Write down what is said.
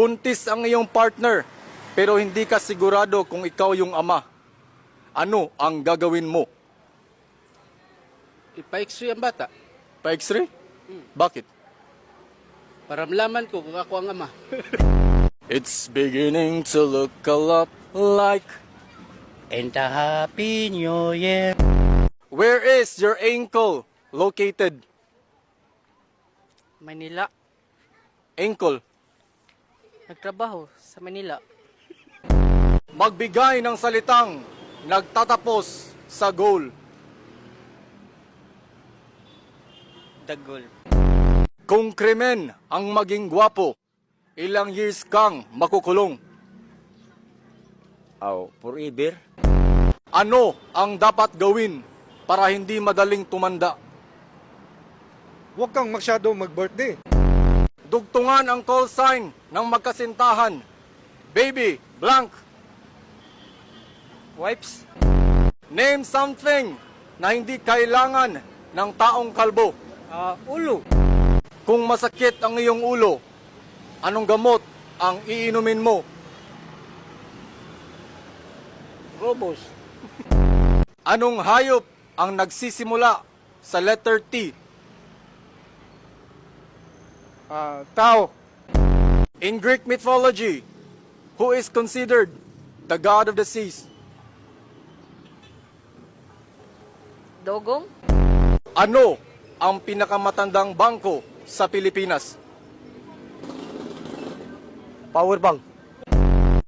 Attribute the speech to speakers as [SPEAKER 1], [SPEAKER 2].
[SPEAKER 1] Buntis ang iyong partner, pero hindi ka sigurado kung ikaw yung ama. Ano ang gagawin mo?
[SPEAKER 2] Ipa-x-ray ang bata
[SPEAKER 1] Pa-x-ray? Bakit?
[SPEAKER 2] para malaman ko kung ako ang ama.
[SPEAKER 1] It's beginning to look a lot like...
[SPEAKER 2] And a happy new year.
[SPEAKER 1] Where is your ankle located?
[SPEAKER 3] Manila.
[SPEAKER 1] Ankle.
[SPEAKER 3] Nagtrabaho sa Manila.
[SPEAKER 1] Magbigay ng salitang nagtatapos sa goal.
[SPEAKER 3] Dagol.
[SPEAKER 1] Kung krimen ang maging gwapo, ilang years kang makukulong?
[SPEAKER 4] Forever.
[SPEAKER 1] Ano ang dapat gawin para hindi madaling tumanda?
[SPEAKER 5] Huwag kang masyado mag-birthday.
[SPEAKER 1] Dugtungan ang call sign ng magkasintahan. Baby, blank.
[SPEAKER 3] Wipes.
[SPEAKER 1] Name something na hindi kailangan ng taong kalbo.
[SPEAKER 3] Ulo.
[SPEAKER 1] Kung masakit ang iyong ulo, anong gamot ang iinumin mo?
[SPEAKER 3] Robos.
[SPEAKER 1] Anong hayop ang nagsisimula sa letter T?
[SPEAKER 5] Tao.
[SPEAKER 1] In Greek mythology, who is considered the god of the seas?
[SPEAKER 3] Dogong.
[SPEAKER 1] Ano ang pinakamatandang bangko sa Pilipinas?
[SPEAKER 4] Power bank.